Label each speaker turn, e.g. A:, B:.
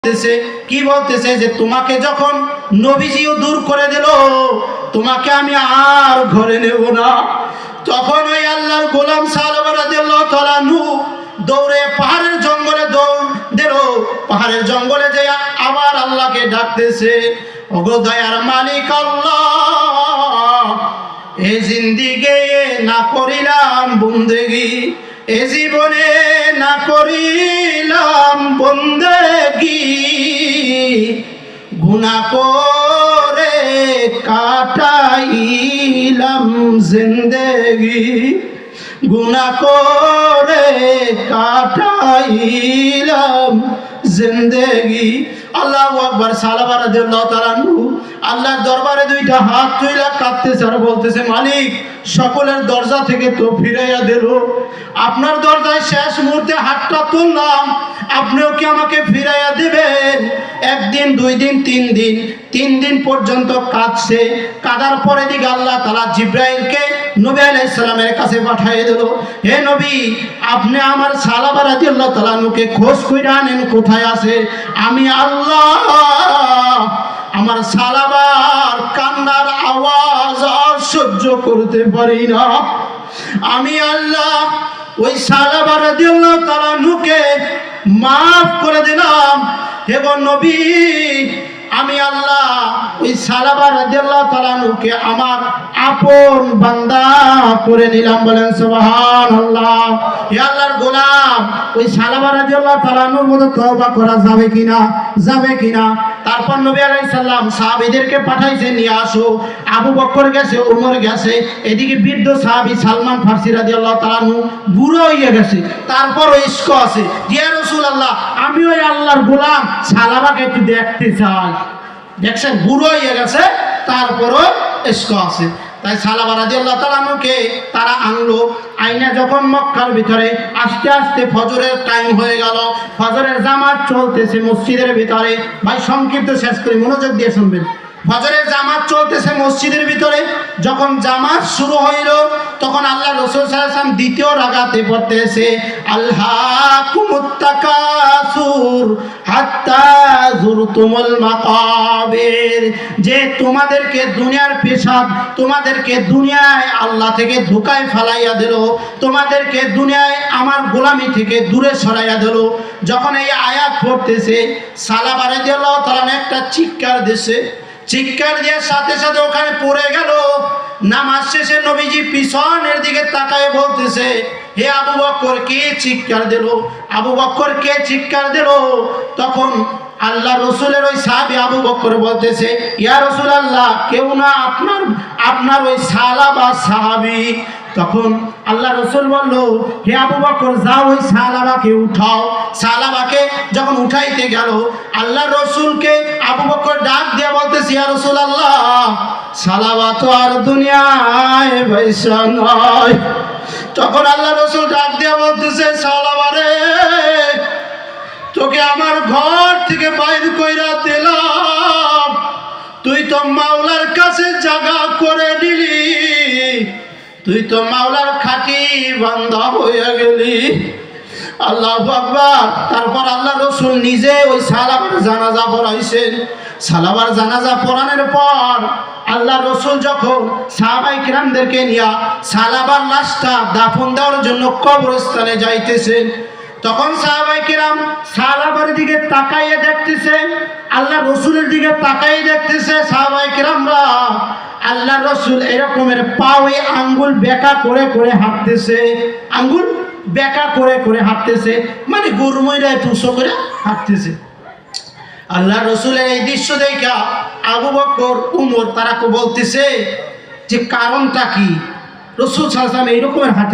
A: কি বলতেছে যে তোমাকে যখন নবীজিও দূর করে দিল, তোমাকে আমি আর ঘরে নেব না। তখন ওই আল্লাহর গোলাম সালমান রাদিয়াল্লাহু তাআলা আনহু দৌড়ে পাহাড়ের জঙ্গলে দৌড় দিল। পাহাড়ের জঙ্গলে যে আবার আল্লাহকে ডাকতেছে, ওগো দয়ার মালিক আল্লাহ, এ জিন্দিগে না করিলাম বন্দেগি, এ জীবনে না করিলাম বন্দেগি, গুনাহ করে কাটাইলাম জিন্দেগি, গুনাহ করে কাটাইলাম জিন্দেগি। আল্লাহু আকবার। সালমান রাদিয়াল্লাহু তাআলা আনহু আল্লাহর দরবারে দুইটা হাত তুইলা কাঁদতেছে আর বলতেছে, মালিক সকলের দরজা থেকে তো ফিরাইয়া দিল, আপনার দরজায় শেষ মুহূর্তে হাতটা তুললাম, আপনিও কি আমাকে ফিরাইয়া দিবেন? একদিন, দুই দিন, তিন দিন পর্যন্ত কাঁদছে। কাঁদার পরে দিকে আল্লাহ তাআলা জিবরাইলকে নবী আলাইহিস সালামের কাছে পাঠিয়ে দিল, হে নবী, আপনি আমার সালমান রাদিয়াল্লাহু তাআলা আনহুকে খোঁজ কইরা আনেন কোথায় আছে। আমি আল্লাহ আমার সালাবার কান্নার আওয়াজ আর সহ্য করতে পারি না। আমি আল্লাহ ওই সালমান রাদিয়াল্লাহু তাআলা আনহুকে মাফ করে দিলাম। এবং নবী, আমি আল্লাহ ওই সালমান রাদিয়াল্লাহু তাআলা আনহুকে আমার আপন বান্দা করে নিলাম। বলেন সুবহানাল্লাহ। হে আল্লাহর গোলাম, ওই সালমান রাদিয়াল্লাহু তাআলা আনহুর মতো তওবা করা যাবে কিনা? যাবে কিনা? তারপর নবী আলাইহিস সালাম সাহাবীদেরকে পাঠাইছে, নিয়ে আসো। আবু বকর গেছে, ওমর গেছে, এদিকে বৃদ্ধ সাহাবী সালমান ফারসি রাদিয়াল্লাহু তাআলা আনহু বুড়ো হয়ে গেছে। তারপর ইশক আছে, ইয়া রাসূলুল্লাহ, আমি ওই আল্লাহর গোলাম সালামাকে একটু দেখতে চাই। দেখছেন, বুড়ো হয়ে গেছে, তারপরও ইশক আছে। তাই সালমান রাদিয়াল্লাহু তাআলা আনহুকে তারা আনলো। আইনা যখন মক্কার ভিতরে আস্তে আস্তে ফজরের টাইম হয়ে গেল, ফজরের জামাত চলতেছে মসজিদের ভিতরে। ভাই সংক্ষিপ্ত শেষ করি, মনোযোগ দিয়ে শুনবেন। ফজরের জামাত চলতেছে মসজিদের ভিতরে। যখন জামাত শুরু হইল, তখন আল্লাহ রাসূল সাল্লাল্লাহু আলাইহি ওয়াসাল্লাম দ্বিতীয় রাকাতে পড়তেছে, আলহাকুমুত তাকাসুর হাত্তা যুরতুমুল মাকাবির, যে তোমাদেরকে দুনিয়ার পেশাব, তোমাদেরকে দুনিয়ায় আল্লাহ থেকে ধোঁকায় ফেলাইয়া দিল, তোমাদেরকে দুনিয়ায় আমার গোলামি থেকে দূরে সরাইয়া দিল। যখন এই আয়াত পড়তেছে, সালমান রাদিয়াল্লাহু তাআলা একটা চিৎকার দিছে, চিৎকার দিয়ে সাথে সাথে ওখানে পড়ে গেল। নামাজ শেষে নবীজি পিছনের দিকে তাকায় বলতেছে, হে আবু বকর, কে চিৎকার দিল? আবু বকর কে চিৎকার দিল? তখন আল্লাহ রসুলের ওই সাহাবী আবু বকর বলতেছে, ইয়া রাসূলুল্লাহ, কেউ না, আপনার ওই সালাবা সাহাবী। তখন আল্লাহ রসুল বলল, হে আবু বকর, যাও ওই সালাবাকে উঠাও। সালাবাকে যখন উঠাইতে গেল, আল্লাহ রসুলকে আবু বকর ডাক দিয়ে বলতেছে, ইয়া রাসূলুল্লাহ, সালাবা তো আর দুনিয়ায় পয়সা নয়। তখন আল্লাহ রসুল ডাক দিয়ে বলতেছে, সালাবা রে, তোকে আমার ঘর থেকে বাইর কইরা দিলাম, তুই তো মাওলার কাছে জায়গা করে নিলি, তুই তো মাওলার খাঁটি বান্দা হয়ে গেলি। আল্লাহু আকবার। তারপর আল্লাহ রসুল নিজে ওই সালাবার জানাজা পড়াইছেন। সালাবার জানাজা পড়ানোর পর আল্লাহ রসুল যখন সাহাবায়ে কিরামদেরকে নিয়ে সালাবার লাশটা দাফন দেওয়ার জন্য কবরস্থানে যাইতেছেন, তখন সাহাবায়ে কিরাম সালাবার দিকে তাকাইয়ে দেখতেছে, আল্লাহ রসুলের দিকে তাকাইয়ে দেখতেছে। সাহাবায়ে কিরামরা আল্লাহ রসুল এরকমের পায়ে আঙ্গুল বেঁকা করে করে হাঁটতেছে, আঙ্গুল বেঁকা করে করে হাঁটতেছে, মানে গরুমইরা টুসো করে হাঁটতেছে। আল্লাহ রসুলের এই দৃশ্য দেখা আবু বকর, উমর তারা বলতেছে যে কারণটা কি? রসুল সাল্লাল্লাহু আলাইহি ওয়াসাল্লাম এইরকমের হাঁটে